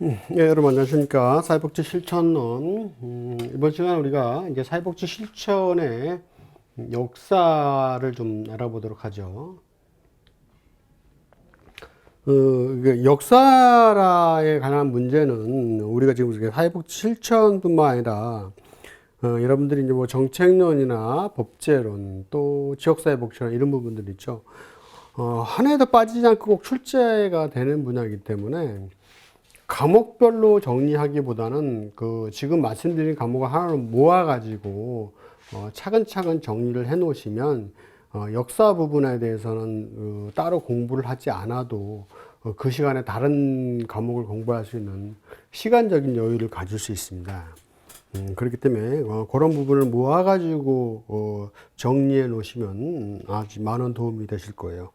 예, 여러분 안녕하십니까. 사회복지 실천론. 이번 시간에 우리가 이제 사회복지 실천의 역사를 좀 알아보도록 하죠. 이게 역사에 관한 문제는 우리가 지금 사회복지 실천뿐만 아니라 여러분들이 이제 뭐 정책론이나 법제론 또 지역사회복지론 이런 부분들 있죠. 한 해도 빠지지 않고 꼭 출제가 되는 분야이기 때문에 과목별로 정리하기보다는 그 지금 말씀드린 과목을 하나로 모아가지고 차근차근 정리를 해 놓으시면 역사 부분에 대해서는 따로 공부를 하지 않아도 그 시간에 다른 과목을 공부할 수 있는 시간적인 여유를 가질 수 있습니다. 그렇기 때문에 그런 부분을 모아가지고 정리해 놓으시면 아주 많은 도움이 되실 거예요.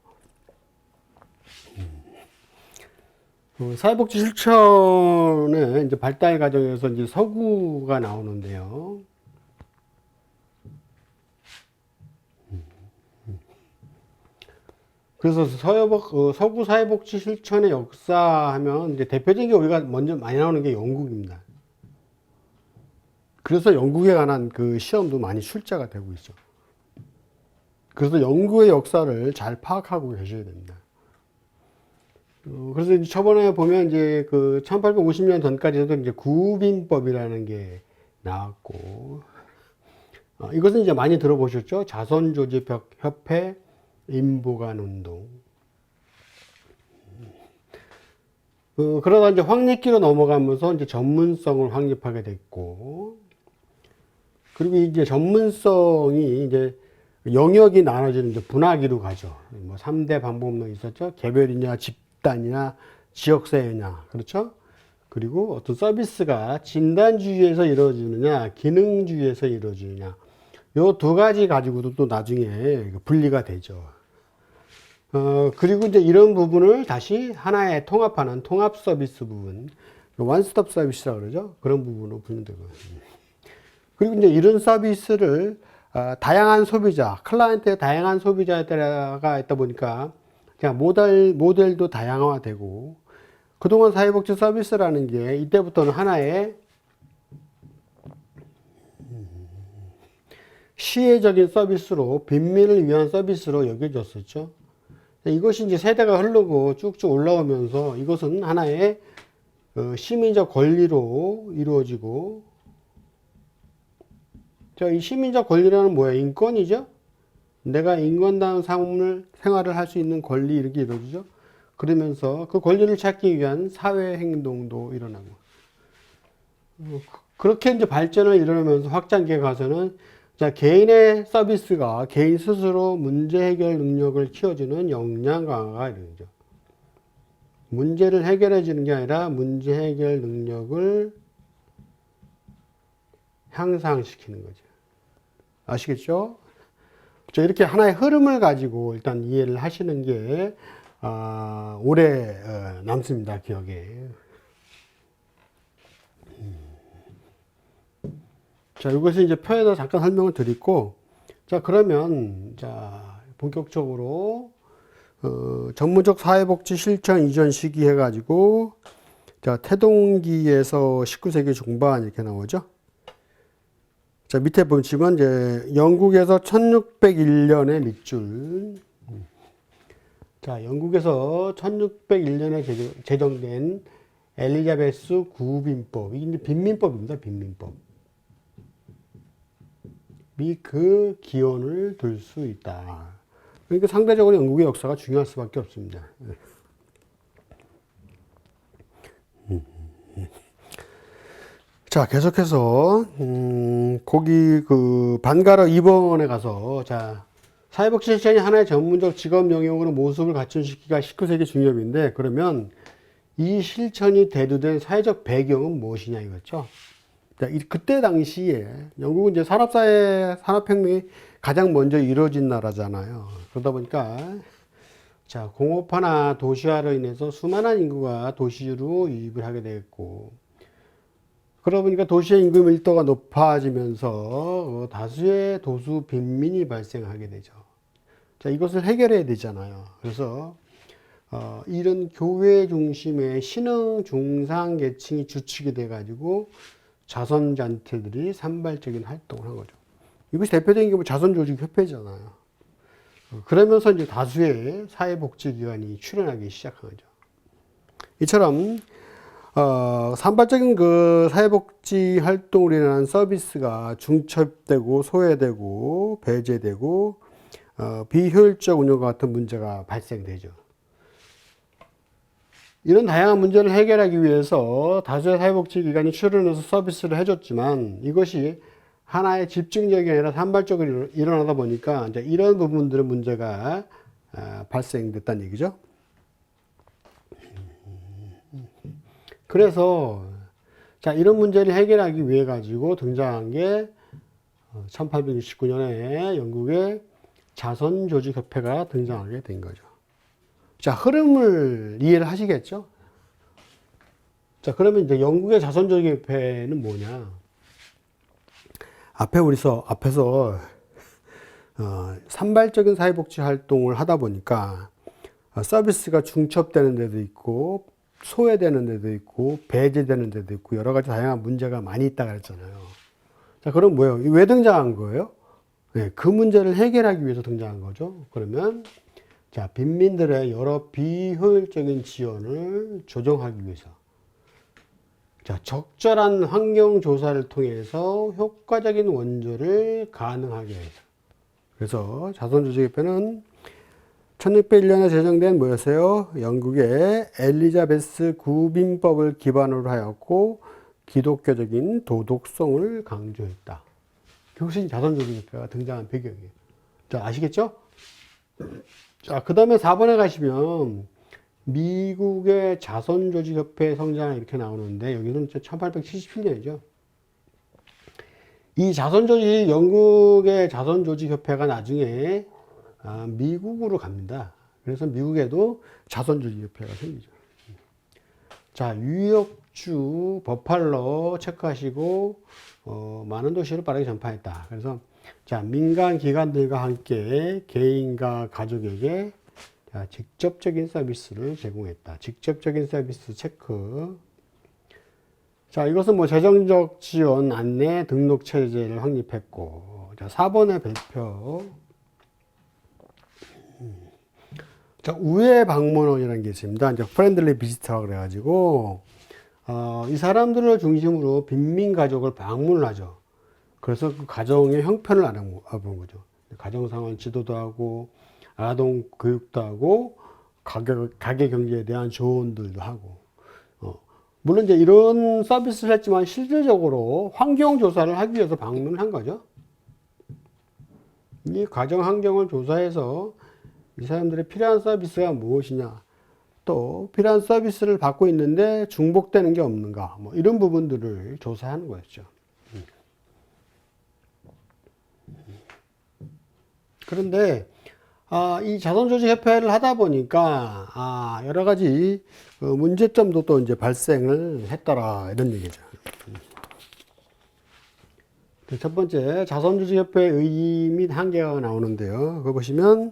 사회복지 실천의 이제 발달 과정에서 이제 서구가 나오는데요. 그래서 서구 사회복지 실천의 역사하면 이제 대표적인 게 우리가 먼저 많이 나오는 게 영국입니다. 그래서 영국에 관한 그 시험도 많이 출제가 되고 있죠. 그래서 영국의 역사를 잘 파악하고 계셔야 됩니다. 그래서 이제 저번에 보면 이제 그 1850년 전까지도 이제 구빈법이라는 게 나왔고, 이것은 이제 많이 들어보셨죠? 자선조직협회 임보관운동. 그러다 이제 확립기로 넘어가면서 이제 전문성을 확립하게 됐고, 그리고 이제 전문성이 이제 영역이 나눠지는 이제 분화기로 가죠. 뭐 3대 방법론이 있었죠. 개별이냐, 집단이냐, 지역사회냐. 그렇죠? 그리고 어떤 서비스가 진단주의에서 이루어지느냐, 기능주의에서 이루어지느냐. 요 두 가지 가지고도 또 나중에 분리가 되죠. 그리고 이제 이런 부분을 다시 하나에 통합하는 통합 서비스 부분, 원스톱 서비스라고 그러죠. 그런 부분으로 분류되고. 그리고 이제 이런 서비스를 다양한 소비자, 클라이언트의 다양한 소비자가 있다 보니까 그냥 모델도 다양화되고 그동안 사회복지 서비스라는 게 이때부터는 하나의 시혜적인 서비스로 빈민을 위한 서비스로 여겨졌었죠. 이것이 이제 세대가 흐르고 쭉쭉 올라오면서 이것은 하나의 시민적 권리로 이루어지고, 자, 이 시민적 권리라는 뭐예요? 인권이죠? 내가 인권다운 생활을 할 수 있는 권리 이렇게 이루어지죠? 그러면서 그 권리를 찾기 위한 사회 행동도 일어나고. 그렇게 이제 발전을 이루면서 확장기에 가서는 자, 개인의 서비스가 개인 스스로 문제 해결 능력을 키워주는 역량 강화가 이루어지죠. 문제를 해결해 주는 게 아니라 문제 해결 능력을 향상시키는 거죠. 아시겠죠? 자, 이렇게 하나의 흐름을 가지고 일단 이해를 하시는 게 오래 남습니다, 기억에. 자, 이것을 이제 표에다 잠깐 설명을 드리고, 자, 그러면, 자, 본격적으로, 전문적 사회복지 실천 이전 시기 해가지고, 자, 태동기에서 19세기 중반 이렇게 나오죠. 자, 밑에 보시면 이제 영국에서 1601년에 밑줄. 자, 영국에서 1601년에 제정된 엘리자베스 구빈법. 이게 이제 빈민법입니다, 빈민법. 그 기원을 둘 수 있다. 그러니까 상대적으로 영국의 역사가 중요할 수밖에 없습니다. 자, 계속해서 거기 그 반가라 2번에 가서 자, 사회복지 실천이 하나의 전문적 직업 영역으로 모습을 갖춘 시기가 19세기 중엽인데, 그러면 이 실천이 대두된 사회적 배경은 무엇이냐 이거죠. 자, 그때 당시에 영국은 이제 산업혁명이 가장 먼저 이루어진 나라잖아요. 그러다 보니까 자, 공업화나 도시화로 인해서 수많은 인구가 도시로 유입을 하게 되었고, 그러다 보니까 도시의 인구 밀도가 높아지면서 다수의 도수 빈민이 발생하게 되죠. 자, 이것을 해결해야 되잖아요. 그래서 이런 교회 중심의 신흥 중상 계층이 주축이 돼가지고 자선단체들이 산발적인 활동을 한 거죠. 이것이 대표적인 게 뭐 자선조직협회잖아요. 그러면서 이제 다수의 사회복지기관이 출현하기 시작한 거죠. 이처럼 산발적인 그 사회복지 활동으로 인한 서비스가 중첩되고 소외되고 배제되고 비효율적 운영과 같은 문제가 발생되죠. 이런 다양한 문제를 해결하기 위해서 다수의 사회복지기관이 출연해서 서비스를 해줬지만 이것이 하나의 집중적이 아니라 산발적으로 일어나다 보니까 이제 이런 부분들의 문제가 발생됐다는 얘기죠. 그래서 자 이런 문제를 해결하기 위해 가지고 등장한 게 1869년에 영국의 자선조직협회가 등장하게 된 거죠. 자, 흐름을 이해를 하시겠죠? 자, 그러면 이제 영국의 자선조직협회는 뭐냐? 앞에서 산발적인 사회복지 활동을 하다 보니까 서비스가 중첩되는 데도 있고 소외되는 데도 있고 배제되는 데도 있고 여러 가지 다양한 문제가 많이 있다 그랬잖아요. 자, 그럼 뭐예요? 왜 등장한 거예요? 네, 그 문제를 해결하기 위해서 등장한 거죠. 그러면 자, 빈민들의 여러 비효율적인 지원을 조정하기 위해서 자, 적절한 환경 조사를 통해서 효과적인 원조를 가능하게 해서 그래서 자선조직협회는 1601년에 제정된 뭐였어요? 영국의 엘리자베스 구빈법을 기반으로 하였고 기독교적인 도덕성을 강조했다. 그것이 자선조직협회가 등장한 배경이에요. 자, 아시겠죠? 자, 그 다음에 4번에 가시면 미국의 자선조직협회 성장 이렇게 나오는데 여기는 1877년이죠. 이 자선조직, 영국의 자선조직협회가 나중에 미국으로 갑니다. 그래서 미국에도 자선조직협회가 생기죠. 자, 뉴욕주 버팔로 체크하시고 많은 도시를 빠르게 전파했다. 그래서 자, 민간 기관들과 함께 개인과 가족에게 자, 직접적인 서비스를 제공했다. 직접적인 서비스 체크. 자, 이것은 뭐 재정적 지원, 안내, 등록 체제를 확립했고. 자, 4번의 별표. 자, 우회 방문원이라는 게 있습니다. 이제 프렌들리 비지터라고 그래가지고, 이 사람들을 중심으로 빈민 가족을 방문을 하죠. 그래서 그 가정의 형편을 알아보는 거죠. 가정 상황 지도도 하고, 아동 교육도 하고, 가계 경제에 대한 조언들도 하고. 물론 이제 이런 서비스를 했지만 실질적으로 환경 조사를 하기 위해서 방문을 한 거죠. 이 가정 환경을 조사해서 이 사람들의 필요한 서비스가 무엇이냐, 또 필요한 서비스를 받고 있는데 중복되는 게 없는가, 뭐 이런 부분들을 조사하는 거였죠. 그런데 이 자선조직협회를 하다 보니까 여러 가지 문제점도 또 이제 발생을 했더라 이런 얘기죠. 첫 번째 자선조직협회의 의의 및 한계가 나오는데요. 그거 보시면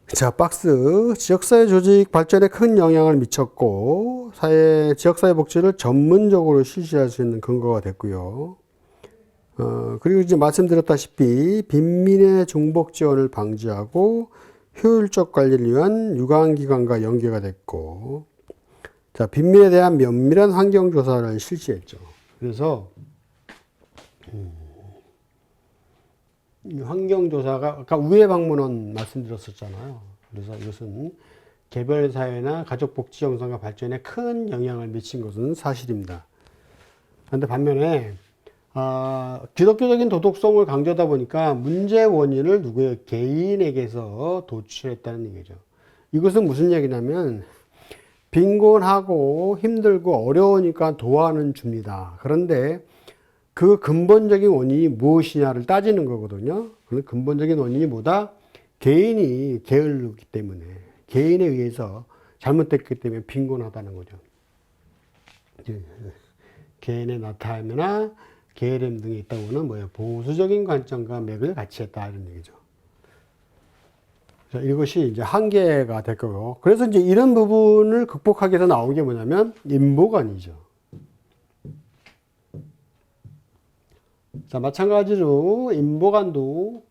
자, 박스 지역사회 조직 발전에 큰 영향을 미쳤고 지역사회 복지를 전문적으로 실시할 수 있는 근거가 됐고요. 그리고 이제 말씀드렸다시피 빈민의 중복 지원을 방지하고 효율적 관리를 위한 유관기관과 연계가 됐고, 자, 빈민에 대한 면밀한 환경 조사를 실시했죠. 그래서 이 환경 조사가 아까 우회 방문원 말씀드렸었잖아요. 그래서 이것은 개별 사회나 가족 복지 형성과 발전에 큰 영향을 미친 것은 사실입니다. 그런데 반면에 기독교적인 도덕성을 강조하다 보니까 문제 원인을 누구의 개인에게서 도출했다는 얘기죠. 이것은 무슨 얘기냐면 빈곤하고 힘들고 어려우니까 도와는 줍니다. 그런데 그 근본적인 원인이 무엇이냐를 따지는 거거든요. 그 근본적인 원인이 뭐다? 개인이 게을르기 때문에, 개인에 의해서 잘못됐기 때문에 빈곤하다는 거죠. 개인의 나타남이나 게으름 등이 있다고는 뭐예요? 보수적인 관점과 맥을 같이 했다 이런 얘기죠. 자, 이것이 이제 한계가 될 거고. 그래서 이제 이런 부분을 극복하기 위해서 나온 게 뭐냐면 인보관이죠. 자, 마찬가지로 인보관도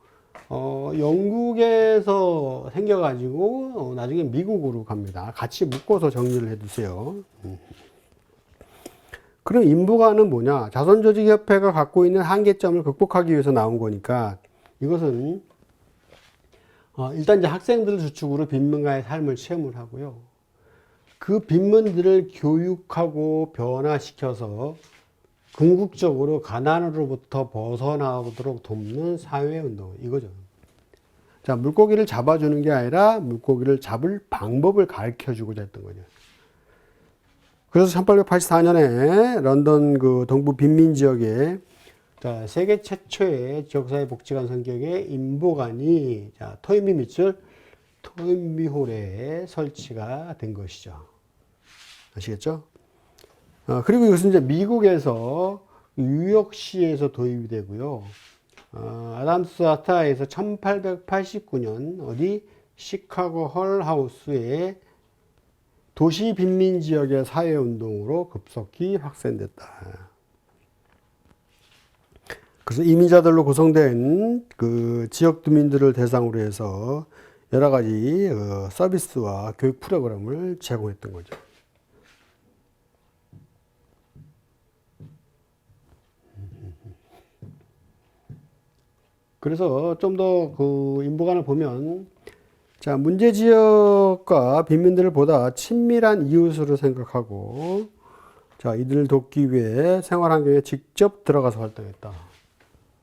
영국에서 생겨가지고 나중에 미국으로 갑니다. 같이 묶어서 정리를 해두세요. 그럼 인보관은 뭐냐? 자선조직협회가 갖고 있는 한계점을 극복하기 위해서 나온 거니까 이것은 일단 이제 학생들을 주축으로 빈민가의 삶을 체험을 하고요. 그 빈민들을 교육하고 변화시켜서 궁극적으로 가난으로부터 벗어나도록 돕는 사회운동, 이거죠. 자, 물고기를 잡아주는 게 아니라 물고기를 잡을 방법을 가르쳐 주고자 했던 거죠. 그래서 1884년에 런던 그 동부 빈민 지역에 자, 세계 최초의 지역사회 복지관 성격의 인보관이 자, 토인비 밑줄 토인비홀에 설치가 된 것이죠. 아시겠죠? 그리고 이것은 이제 미국에서 뉴욕시에서 도입이 되고요. 아담스 아타에서 1889년 어디 시카고 헐하우스의 도시 빈민 지역의 사회운동으로 급속히 확산됐다. 그래서 이민자들로 구성된 그 지역 주민들을 대상으로 해서 여러 가지 서비스와 교육 프로그램을 제공했던 거죠. 그래서 좀 더 그 인보관을 보면 자, 문제 지역과 빈민들을 보다 친밀한 이웃으로 생각하고 자, 이들을 돕기 위해 생활 환경에 직접 들어가서 활동했다.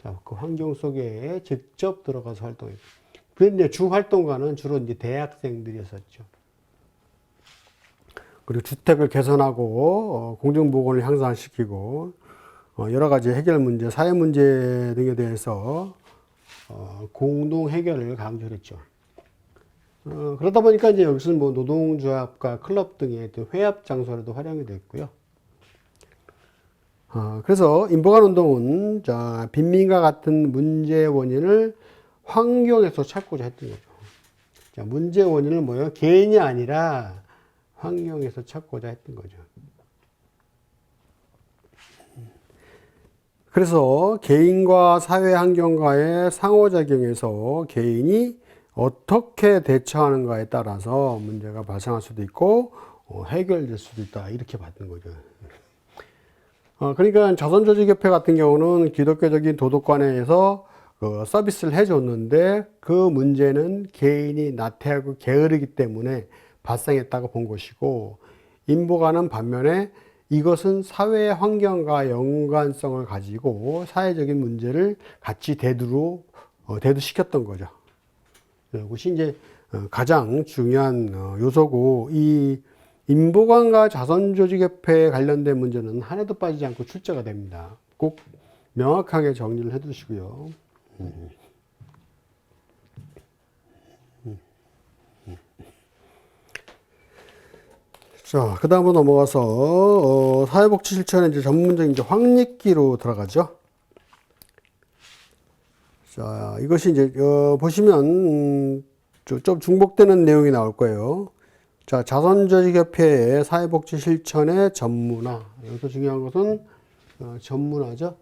자, 그 환경 속에 직접 들어가서 활동했다. 그런데 주 활동가는 주로 이제 대학생들이었었죠. 그리고 주택을 개선하고 공정보건을 향상시키고 여러 가지 해결 문제, 사회 문제 등에 대해서 공동 해결을 강조했죠. 그러다 보니까 이제 여기서는 뭐 노동조합과 클럽 등의 회합 장소로도 활용이 됐고요. 그래서 인보관 운동은 자, 빈민과 같은 문제의 원인을 환경에서 찾고자 했던 거죠. 자, 문제의 원인을 뭐예요? 개인이 아니라 환경에서 찾고자 했던 거죠. 그래서 개인과 사회 환경과의 상호작용에서 개인이 어떻게 대처하는가에 따라서 문제가 발생할 수도 있고 해결될 수도 있다, 이렇게 봤던 거죠. 그러니까 자선조직협회 같은 경우는 기독교적인 도덕관에서 서비스를 해줬는데 그 문제는 개인이 나태하고 게으르기 때문에 발생했다고 본 것이고, 인보관은 반면에 이것은 사회 환경과 연관성을 가지고 사회적인 문제를 같이 대두시켰던 거죠. 이것이 이제 가장 중요한 요소고, 이 인보관과 자선조직협회에 관련된 문제는 하나도 빠지지 않고 출제가 됩니다. 꼭 명확하게 정리를 해 두시고요. 자, 그 다음으로 넘어가서 사회복지 실천의 이제 전문적인 이제 확립기로 들어가죠. 자, 이것이 이제 보시면 좀 중복되는 내용이 나올 거예요. 자, 자선조직협회의 사회복지 실천의 전문화. 여기서 중요한 것은 전문화죠.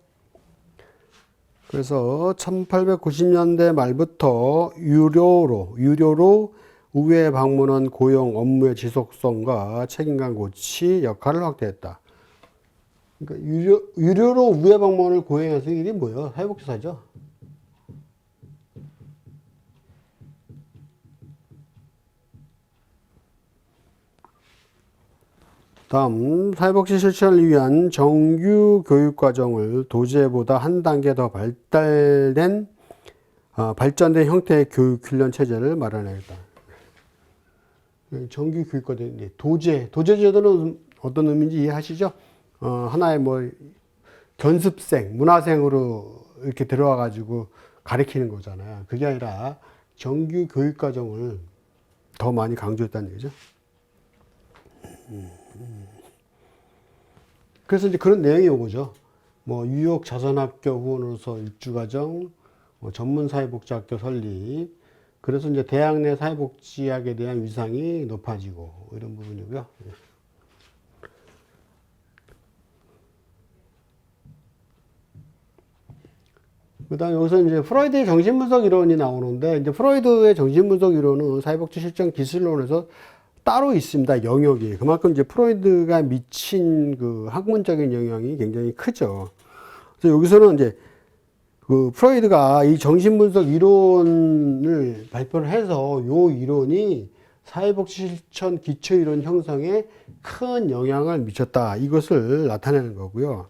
그래서 1890년대 말부터 유료로 우회 방문원 고용 업무의 지속성과 책임감 고치 역할을 확대했다. 그러니까 유료로 우회 방문을 고용해서 이게 뭐예요? 사회복지사죠. 다음, 사회복지 실천을 위한 정규 교육과정을 도제보다 한 단계 더 발전된 형태의 교육훈련 체제를 마련하겠다. 정규 교육과정, 도제제도는 어떤 의미인지 이해하시죠? 하나의 뭐 견습생, 문화생으로 이렇게 들어와가지고 가르치는 거잖아요. 그게 아니라 정규 교육과정을 더 많이 강조했다는 얘기죠. 그래서 이제 그런 내용이 오고죠. 뭐 유역 자선학교 후원으로서 입주과정, 전문사회복지학교 설립, 그래서 이제 대학 내 사회복지학에 대한 위상이 높아지고 이런 부분이고요. 그다음에 여기서 이제 프로이드의 정신분석 이론이 나오는데, 이제 프로이드의 정신분석 이론은 사회복지 실천 기술론에서 따로 있습니다. 영역이. 그만큼 이제 프로이드가 미친 그 학문적인 영향이 굉장히 크죠. 그래서 여기서는 이제 그 프로이드가 이 정신분석 이론을 발표를 해서 요 이론이 사회복지 실천 기초이론 형성에 큰 영향을 미쳤다. 이것을 나타내는 거고요.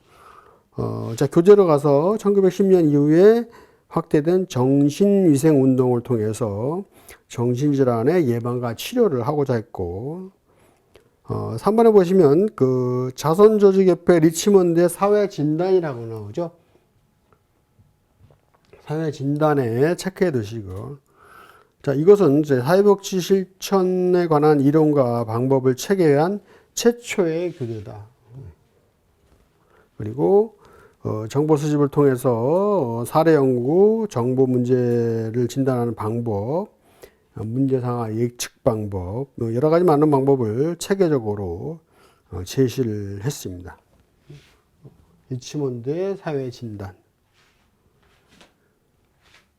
자, 교재로 가서 1910년 이후에 확대된 정신위생 운동을 통해서 정신질환의 예방과 치료를 하고자 했고, 3번에 보시면 그 자선조직협회 리치먼드의 사회진단이라고 나오죠. 사회진단에 체크해 두시고, 자, 이것은 이제 사회복지 실천에 관한 이론과 방법을 체계한 최초의 교재다. 그리고 정보 수집을 통해서 사례 연구, 정보 문제를 진단하는 방법, 문제 상황 예측 방법, 여러 가지 많은 방법을 체계적으로 제시를 했습니다. 리치먼드의 사회 진단.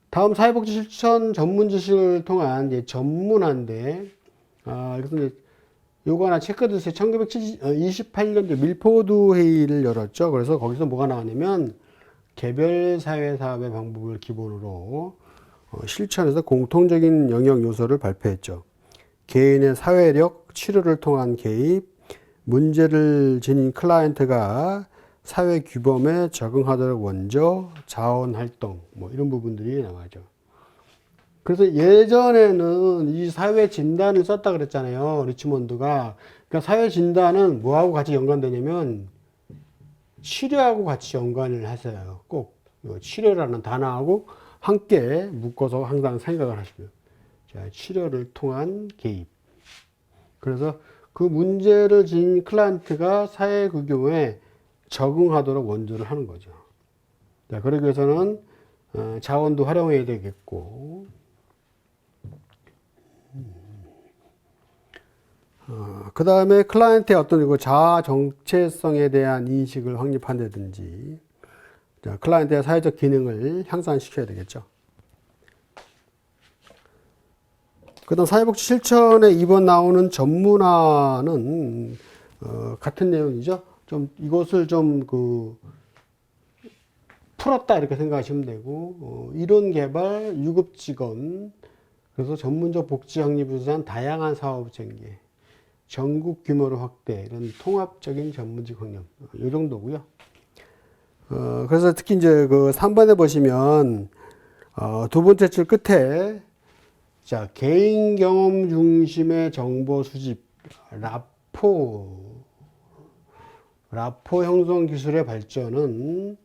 다음 사회복지 실천 전문 지식을 통한 이제 전문화인데, 그래서 이제 요거 하나 체크해 두세요. 1928년 밀포드 회의를 열었죠. 그래서 거기서 뭐가 나왔냐면, 개별 사회 사업의 방법을 기본으로 실천에서 공통적인 영역 요소를 발표했죠. 개인의 사회력, 치료를 통한 개입, 문제를 지닌 클라이언트가 사회 규범에 적응하도록 원조, 자원 활동, 뭐 이런 부분들이 나와죠. 그래서 예전에는 이 사회 진단을 썼다 그랬잖아요. 리치몬드가. 그러니까 사회 진단은 뭐하고 같이 연관되냐면 치료하고 같이 연관을 하세요. 꼭 치료라는 단어하고 함께 묶어서 항상 생각을 하시고요. 자, 치료를 통한 개입. 그래서 그 문제를 지닌 클라이언트가 사회 규범에 적응하도록 원조를 하는 거죠. 자, 그러기 위해서는 자원도 활용해야 되겠고, 그 다음에 클라이언트의 어떤 자아 정체성에 대한 인식을 확립한다든지, 자, 클라이언트의 사회적 기능을 향상시켜야 되겠죠. 그 다음 사회복지 실천에 이번 나오는 전문화는 같은 내용이죠. 좀 이것을 좀 풀었다 이렇게 생각하시면 되고, 이론 개발, 유급 직원, 그래서 전문적 복지 확립을 위한 다양한 사업 전개, 전국 규모로 확대, 이런 통합적인 전문직 확립, 이 정도고요. 그래서 특히 이제 그 3번에 보시면 두 번째 줄 끝에, 자, 개인 경험 중심의 정보 수집, 라포 형성 기술의 발전은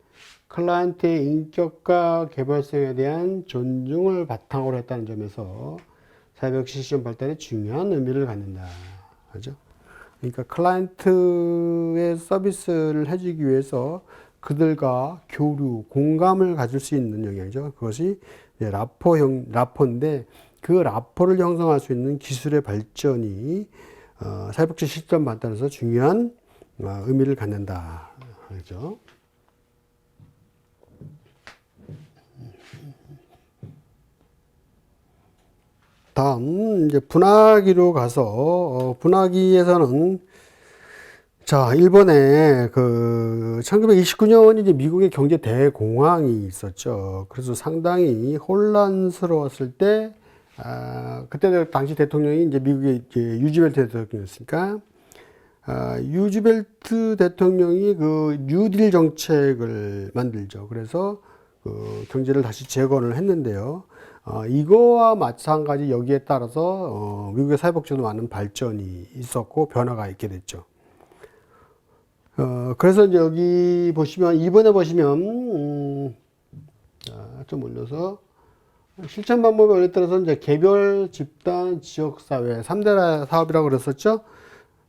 클라이언트의 인격과 개발성에 대한 존중을 바탕으로 했다는 점에서 사회복지 실천 발달에 중요한 의미를 갖는다. 그죠? 그러니까 클라이언트의 서비스를 해주기 위해서 그들과 교류, 공감을 가질 수 있는 영역이죠. 그것이 라포인데, 그 라포를 형성할 수 있는 기술의 발전이 사회복지 실천 발달에서 중요한 의미를 갖는다. 그죠? 다음 이제 분화기로 가서 분화기에서는, 자, 일본에 그 1929년 이제 미국의 경제 대공황이 있었죠. 그래서 상당히 혼란스러웠을 때, 그때 당시 대통령이 이제 미국의 이제 유즈벨트 대통령이었으니까, 유즈벨트 대통령이 그 뉴딜 정책을 만들죠. 그래서 그 경제를 다시 재건을 했는데요. 이거와 마찬가지 여기에 따라서 미국의 사회복지도 많은 발전이 있었고 변화가 있게 됐죠. 그래서 이제 여기 보시면, 2번에 보시면 좀 올려서 실천 방법에 원래 따라서 이제 개별, 집단, 지역사회 3대 사업이라고 그랬었죠.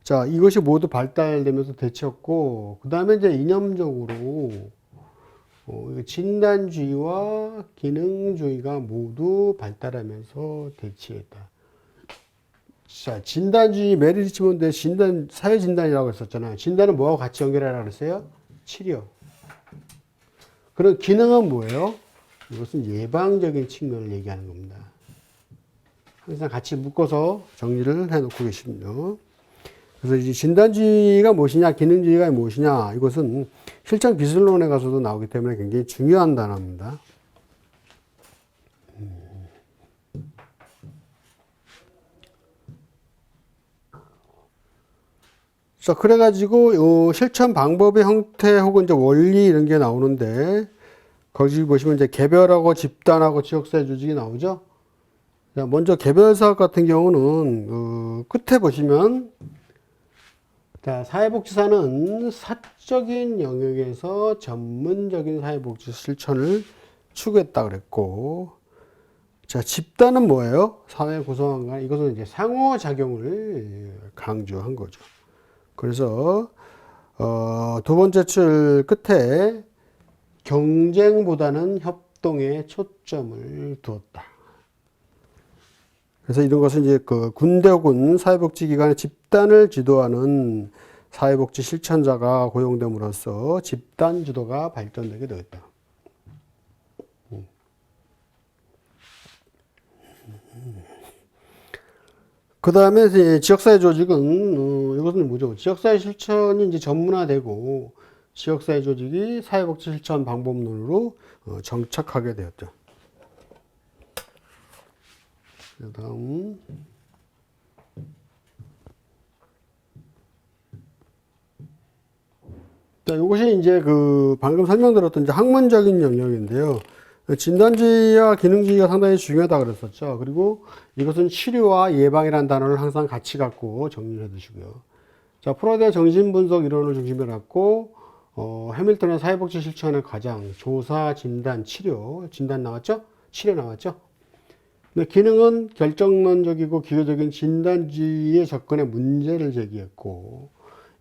자, 이것이 모두 발달되면서 되쳤고, 그 다음에 이제 이념적으로 진단주의와 기능주의가 모두 발달하면서 대치했다. 자, 진단주의 메리츠 본드의 사회진단이라고 했었잖아요. 진단은 뭐하고 같이 연결하라고 그랬어요? 치료. 그럼 기능은 뭐예요? 이것은 예방적인 측면을 얘기하는 겁니다. 항상 같이 묶어서 정리를 해놓고 계십니다. 그래서 이제 진단주의가 무엇이냐, 기능주의가 무엇이냐, 이것은 실전 기술론에 가서도 나오기 때문에 굉장히 중요한 단어입니다. 자, 그래가지고, 실천 방법의 형태 혹은 이제 원리 이런 게 나오는데, 거기 보시면 이제 개별하고 집단하고 지역사회 조직이 나오죠? 자, 먼저 개별 사업 같은 경우는, 끝에 보시면, 자, 사회복지사는 사적인 영역에서 전문적인 사회복지 실천을 추구했다 그랬고, 자, 집단은 뭐예요? 사회 구성원 간, 이것은 이제 상호작용을 강조한 거죠. 그래서, 두 번째 줄 끝에 경쟁보다는 협동에 초점을 두었다. 그래서 이런 것은 이제 그 군대 혹은 사회복지기관의 집단을 지도하는 사회복지 실천자가 고용됨으로써 집단 주도가 발전되게 되었다. 그 다음에 지역사회 조직은, 이것은 뭐죠? 지역사회 실천이 이제 전문화되고 지역사회 조직이 사회복지 실천 방법론으로 정착하게 되었죠. 그 다음. 자, 이것이 이제 그 방금 설명드렸던 이제 학문적인 영역인데요. 진단주의와 기능주의가 상당히 중요하다 그랬었죠. 그리고 이것은 치료와 예방이라는 단어를 항상 같이 갖고 정리해 두시고요. 자, 프로이드의 정신분석 이론을 중심으로 갖고, 해밀턴의 사회복지 실천의 과정, 조사, 진단, 치료, 진단 나왔죠? 치료 나왔죠? 근데 기능은 결정론적이고 기교적인 진단주의의 접근에 문제를 제기했고,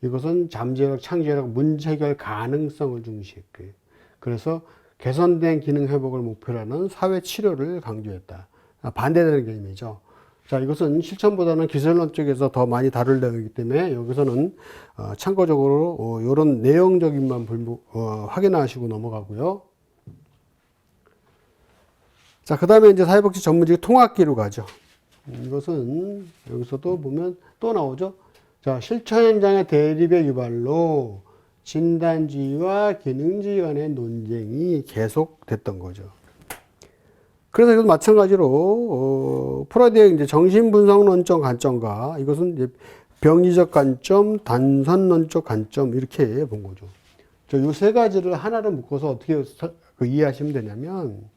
이것은 잠재력, 창조력, 문제 해결 가능성을 중시했고요. 그래서 개선된 기능 회복을 목표로 하는 사회 치료를 강조했다. 반대되는 개념이죠. 자, 이것은 실천보다는 기술론 쪽에서 더 많이 다룰 내용이기 때문에 여기서는 참고적으로 이런 내용적인만 확인하시고 넘어가고요. 자, 그 다음에 이제 사회복지 전문직 통합기로 가죠. 이것은 여기서도 보면 또 나오죠. 자, 실천 현장의 대립의 유발로 진단주의와 기능주의 간의 논쟁이 계속됐던 거죠. 그래서 이것도 마찬가지로 프로이드의 이제 정신분석론적 관점과 이것은 이제 병리적 관점, 단선론적 관점 이렇게 본 거죠. 이 세 가지를 하나로 묶어서 어떻게 이해하시면 되냐면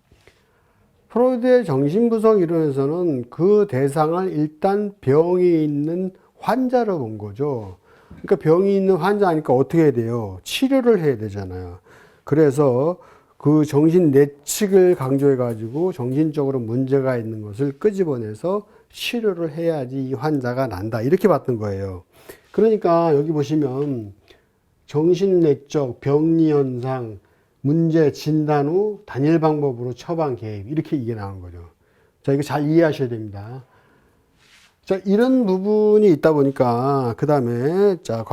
프로이드의 정신분석 이론에서는 그 대상을 일단 병이 있는 환자로 본 거죠. 그러니까 병이 있는 환자니까 어떻게 해야 돼요? 치료를 해야 되잖아요. 그래서 그 정신 내측을 강조해 가지고 정신적으로 문제가 있는 것을 끄집어내서 치료를 해야지 이 환자가 난다. 이렇게 봤던 거예요. 그러니까 여기 보시면 정신 내적 병리 현상 문제 진단 후 단일 방법으로 처방 개입 이렇게 이게 나온 거죠. 자, 이거 잘 이해하셔야 됩니다. 자, 이런 부분이 있다 보니까, 그 다음에, 자,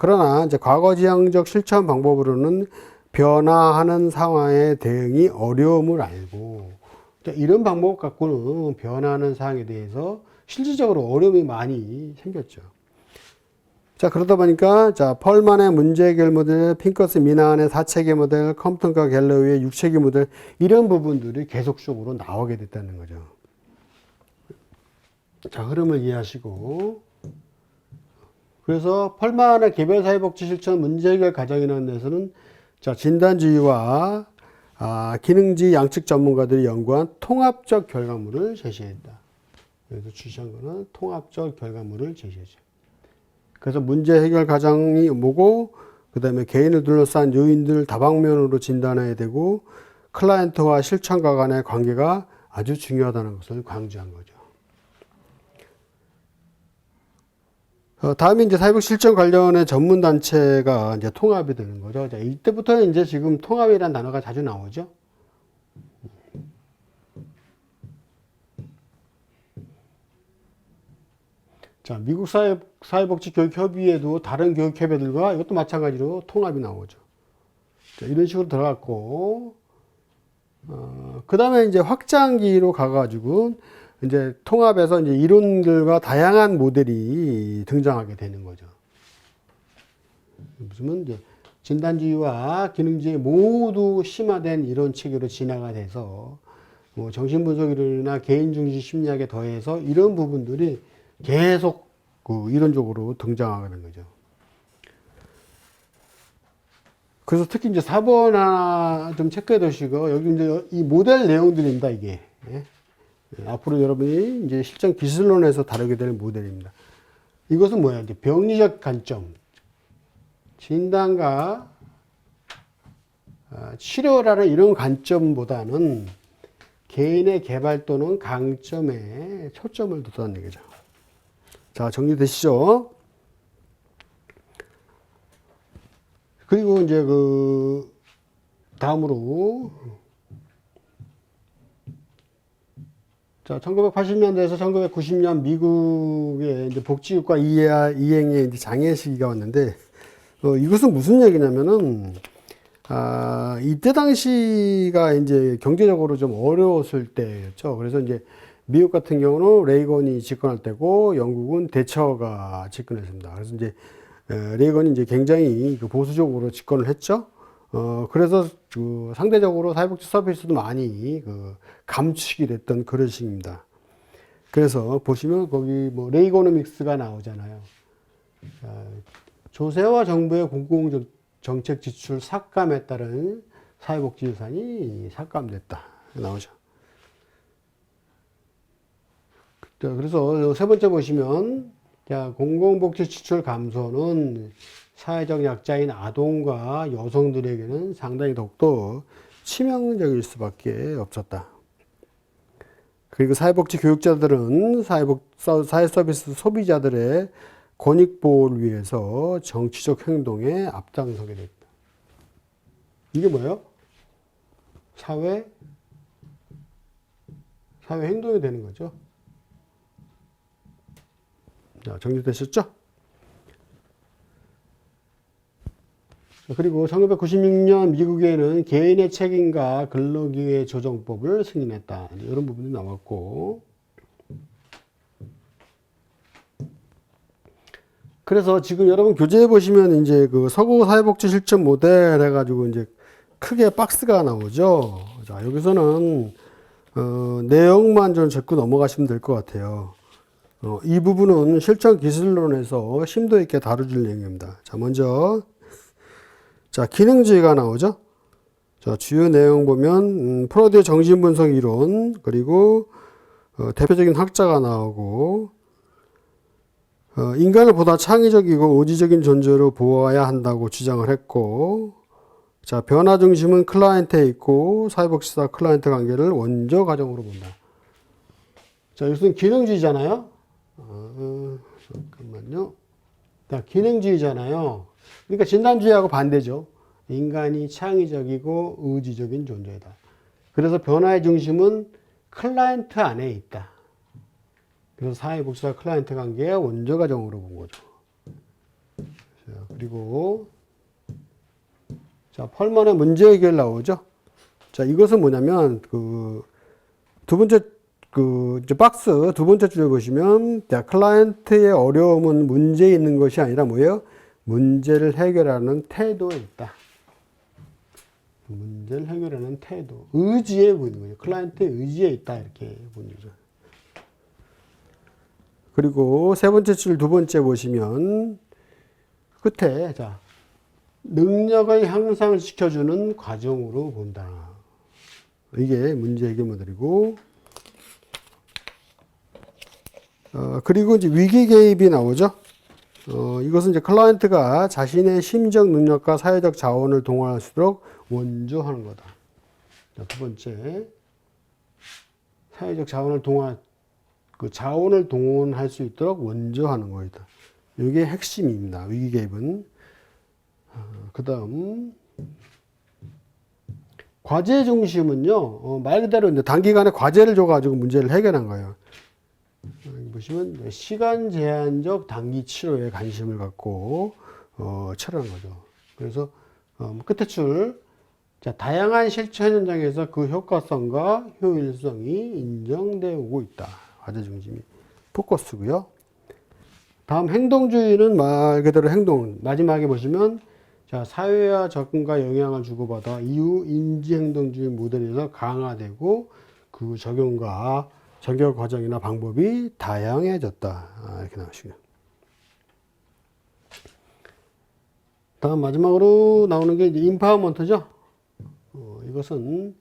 그러나, 이제 과거지향적 실천 방법으로는 변화하는 상황에 대응이 어려움을 알고, 자, 이런 방법 갖고는 변화하는 상황에 대해서 실질적으로 어려움이 많이 생겼죠. 자, 그러다 보니까, 자, 펄만의 문제 해결 모델, 핑커스 미나한의 사체계 모델, 컴프턴과 갤러우의 육체계 모델, 이런 부분들이 계속적으로 나오게 됐다는 거죠. 자, 흐름을 이해하시고. 그래서 펄만의 개별 사회복지 실천 문제 해결 과정이라는 데서는 자, 진단주의와 기능주의 양측 전문가들이 연구한 통합적 결과물을 제시했다. 여기서 주시한 거는 통합적 결과물을 제시했죠. 그래서 문제 해결 과정이 뭐고, 그 다음에 개인을 둘러싼 요인들을 다방면으로 진단해야 되고, 클라이언트와 실천가 간의 관계가 아주 중요하다는 것을 강조한 거죠. 다음에 이제 사회복 실천 관련의 전문 단체가 이제 통합이 되는 거죠. 자, 이때부터는 이제 지금 통합이라는 단어가 자주 나오죠. 자, 미국 사회복지교육협의회도 다른 교육협회들과 이것도 마찬가지로 통합이 나오죠. 자, 이런 식으로 들어갔고, 그 다음에 이제 확장기로 가가지고, 이제 통합에서 이제 이론들과 다양한 모델이 등장하게 되는 거죠. 무슨 이제 진단주의와 기능주의 모두 심화된 이론 체계로 진화가 돼서, 뭐 정신분석 이론이나 개인중심 심리학에 더해서 이런 부분들이 계속 그 이론적으로 등장하게 된 거죠. 그래서 특히 이제 4번 하나 좀 체크해 두시고, 여기 이제 이 모델 내용들입니다, 이게. 예? 앞으로 여러분이 이제 실전 기술론에서 다루게 될 모델입니다. 이것은 뭐야? 이제 병리적 관점. 진단과 치료라는 이런 관점보다는 개인의 개발 또는 강점에 초점을 뒀다는 얘기죠. 자, 정리되시죠? 그리고 이제 그 다음으로 자, 1980년대에서 1990년 미국의 이제 복지국가 이행의 이제 장애 시기가 왔는데, 이것은 무슨 얘기냐면은, 이때 당시가 이제 경제적으로 좀 어려웠을 때였죠. 그래서 이제 미국 같은 경우는 레이건이 집권할 때고, 영국은 대처가 집권했습니다. 그래서 이제 레이건이 이제 굉장히 그 보수적으로 집권을 했죠. 그래서 그 상대적으로 사회복지 서비스도 많이 그 감축이 됐던 그런 시기입니다. 그래서 보시면 거기 뭐 레이거노믹스가 나오잖아요. 조세와 정부의 공공정책 지출 삭감에 따른 사회복지 예산이 삭감됐다. 나오죠. 그래서 세 번째 보시면, 자, 공공복지 지출 감소는 사회적 약자인 아동과 여성들에게는 상당히 더욱더 치명적일 수밖에 없었다. 그리고 사회복지 교육자들은 사회서비스 소비자들의 권익보호를 위해서 정치적 행동에 앞장서게 됐다. 이게 뭐예요? 사회 행동이 되는 거죠. 자, 정리되셨죠? 그리고 1996년 미국에는 개인의 책임과 근로기회 조정법을 승인했다. 이런 부분이 나왔고, 그래서 지금 여러분 교재에 보시면 이제 그 서구 사회복지 실천 모델 해가지고 이제 크게 박스가 나오죠. 자, 여기서는 내용만 좀 짚고 넘어가시면 될 것 같아요. 이 부분은 실천 기술론에서 심도 있게 다뤄줄 내용입니다. 자, 먼저 자, 기능주의가 나오죠. 자, 주요 내용 보면 프로드의 정신분석 이론, 그리고 대표적인 학자가 나오고, 인간을 보다 창의적이고 의지적인 존재로 보아야 한다고 주장을 했고, 자, 변화 중심은 클라이언트에 있고 사회복지사 클라이언트 관계를 원조 과정으로 본다. 자, 이것은 기능주의잖아요. 잠깐만요. 자, 기능주의잖아요. 그러니까 진단주의하고 반대죠. 인간이 창의적이고 의지적인 존재다. 그래서 변화의 중심은 클라이언트 안에 있다. 그래서 사회복지사 클라이언트 관계의 원조 과정으로 본 거죠. 자, 그리고 자, 펄먼의 문제 해결 나오죠. 자, 이것은 뭐냐면 그 두 번째 그 이제 박스 두 번째 줄에 보시면, 자, 클라이언트의 어려움은 문제에 있는 것이 아니라 뭐예요? 문제를 해결하는 태도에 있다. 문제를 해결하는 태도, 의지에 보이는 거죠. 클라이언트의 의지에 있다, 이렇게 보는 거죠. 그리고 세 번째 줄 두 번째 보시면 끝에, 자, 능력의 향상을 시켜주는 과정으로 본다. 이게 문제 해결 모델이고, 그리고 이제 위기 개입이 나오죠. 이것은 이제 클라이언트가 자신의 심적 능력과 사회적 자원을 동원할 수 있도록 원조하는 거다. 자, 두 번째, 사회적 자원을 그 자원을 동원할 수 있도록 원조하는 거다. 이게 핵심입니다. 위기 개입은. 그 다음 과제 중심은요. 말 그대로 이제 단기간에 과제를 줘가지고 문제를 해결한 거예요. 여기 보시면 시간 제한적 단기 치료에 관심을 갖고 치료한 거죠. 그래서 끝에 줄 자, 다양한 실천 현장에서 그 효과성과 효율성이 인정되고 있다. 과제 중심이 포커스고요. 다음 행동주의는 말 그대로 행동. 마지막에 보시면 자, 사회와 접근과 영향을 주고받아 이후 인지행동주의 모델에서 강화되고 그 적용과 적용 과정이나 방법이 다양해졌다. 이렇게 나오시고요. 다음 마지막으로 나오는 게 이제 인파워먼트죠. 이것은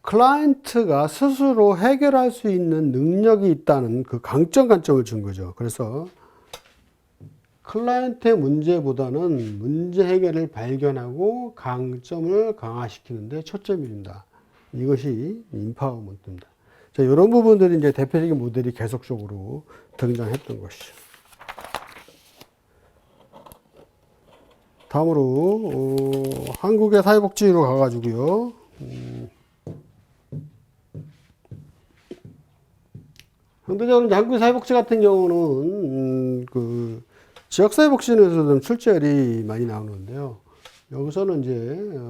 클라이언트가 스스로 해결할 수 있는 능력이 있다는 그 관점을 준 거죠. 그래서 클라이언트의 문제보다는 문제 해결을 발견하고 강점을 강화시키는 데 초점이 둔다. 이것이 인파워먼트입니다. 자, 이런 부분들이 이제 대표적인 모델이 계속적으로 등장했던 것이죠. 다음으로 한국의 사회복지로 가가지고요. 상대적으로 이제 한국의 사회복지 같은 경우는 그 지역사회복지에서 좀 출제율이 많이 나오는데요. 여기서는 이제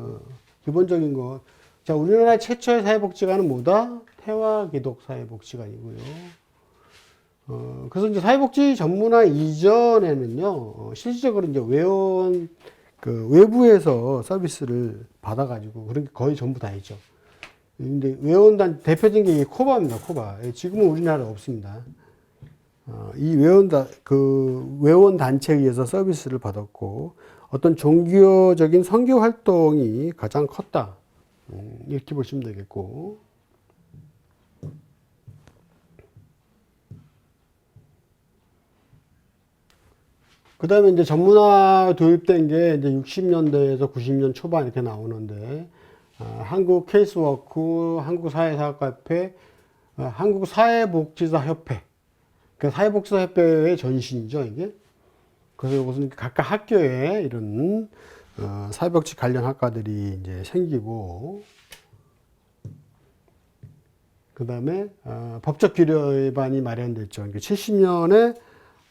기본적인 거, 자, 우리나라 최초의 사회복지관은 뭐다? 태화기독사회복지관이고요. 그래서 이제 사회복지 전문화 이전에는요, 실질적으로 이제 외부에서 서비스를 받아가지고 그런 게 거의 전부 다 있죠. 근데 대표적인 게 코바입니다, 코바. 지금은 우리나라에 없습니다. 이 회원 단체에 의해서 서비스를 받았고, 어떤 종교적인 선교 활동이 가장 컸다. 이렇게 보시면 되겠고. 그 다음에 이제 전문화 도입된 게 이제 60년대에서 90년 초반 이렇게 나오는데, 한국 케이스워크, 한국사회사학과협회, 한국사회복지사협회, 그 사회복지사협회의 전신이죠, 이게. 그래서 이것은 각각 학교에 이런 사회복지 관련 학과들이 이제 생기고, 그 다음에 법적 규례반이 마련됐죠. 70년에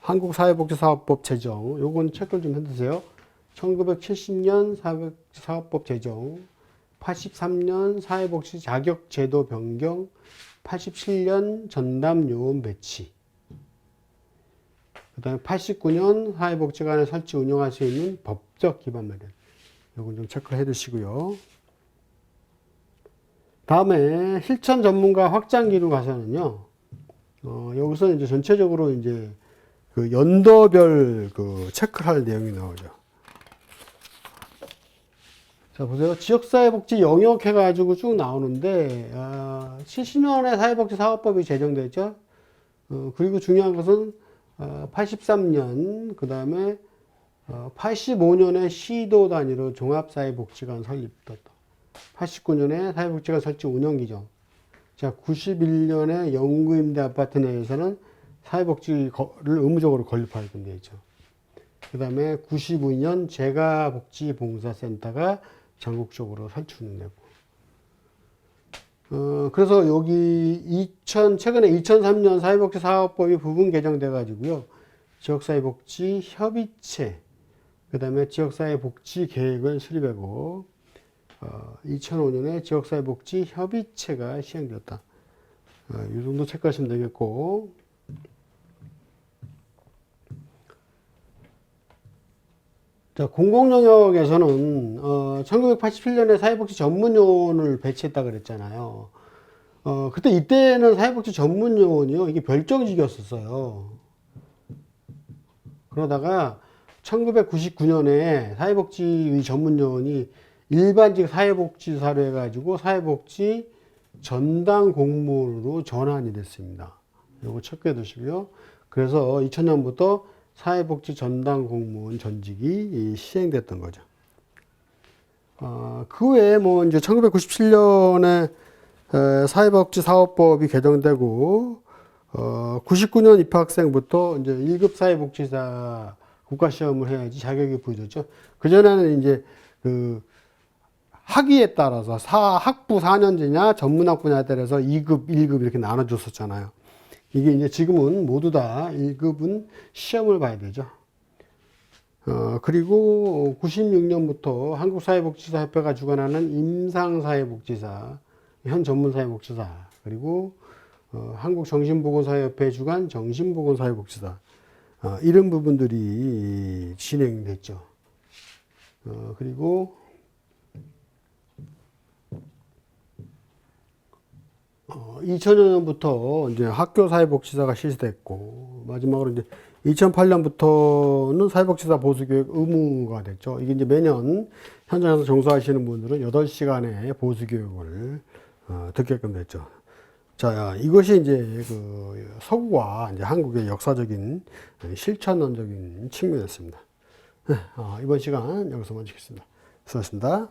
한국사회복지사업법 제정, 요건 체크를 좀 해두세요. 1970년 사회복지사업법 제정, 83년 사회복지 자격제도 변경, 87년 전담요원 배치, 그 다음에 89년 사회복지관을 설치 운영할 수 있는 법적 기반 마련. 요건 좀 체크를 해 두시고요. 다음에 실천 전문가 확장기로 가서는요, 여기서 이제 전체적으로 이제 그 연도별 그 체크할 내용이 나오죠. 자, 보세요. 지역사회복지 영역 해가지고 쭉 나오는데, 70년에 사회복지사업법이 제정됐죠. 그리고 중요한 것은, 83년, 그 다음에, 85년에 시도 단위로 종합사회복지관 설립됐다. 89년에 사회복지관 설치 운영 기정. 자, 91년에 영구임대 아파트 내에서는 사회복지를 의무적으로 건립하게 되어 있죠. 그 다음에 92년 재가복지봉사센터가 전국적으로 설치 운영되고. 그래서 여기 최근에 2003년 사회복지사업법이 부분 개정돼 가지고요. 지역사회복지 협의체, 그 다음에 지역사회복지 계획을 수립하고, 2005년에 지역사회복지 협의체가 시행되었다. 이 정도 체크하시면 되겠고. 자, 공공영역에서는 1987년에 사회복지 전문요원을 배치했다 그랬잖아요. 그때 이때는 사회복지 전문요원이요, 이게 별정직이었었어요. 그러다가 1999년에 사회복지 전문요원이 일반직 사회복지사로 해가지고 사회복지 전담 공무원으로 전환이 됐습니다. 이거 체크해 두시고요. 그래서 2000년부터 사회복지 전담 공무원 전직이 시행됐던 거죠. 그 외에 뭐 이제 1997년에 사회복지 사업법이 개정되고, 99년 입학생부터 이제 1급 사회복지사 국가시험을 해야지 자격이 부여졌죠. 그전에는 이제 그 학위에 따라서 학부 4년제냐 전문학부냐에 따라서 2급, 1급 이렇게 나눠줬었잖아요. 이게 이제 지금은 모두 다 1급은 시험을 봐야 되죠. 그리고 96년부터 한국사회복지사협회가 주관하는 임상사회복지사, 현 전문사회복지사, 그리고 한국정신보건사협회 주관 정신보건사회복지사, 이런 부분들이 진행됐죠. 그리고 2000년부터 이제 학교사회복지사가 실시됐고, 마지막으로 이제 2008년부터는 사회복지사 보수교육 의무가 됐죠. 이게 이제 매년 현장에서 종사하시는 분들은 8시간의 보수교육을 듣게끔 됐죠. 자, 이것이 이제 그 서구와 이제 한국의 역사적인 실천론적인 측면이었습니다. 이번 시간 여기서 마치겠습니다. 수고하셨습니다.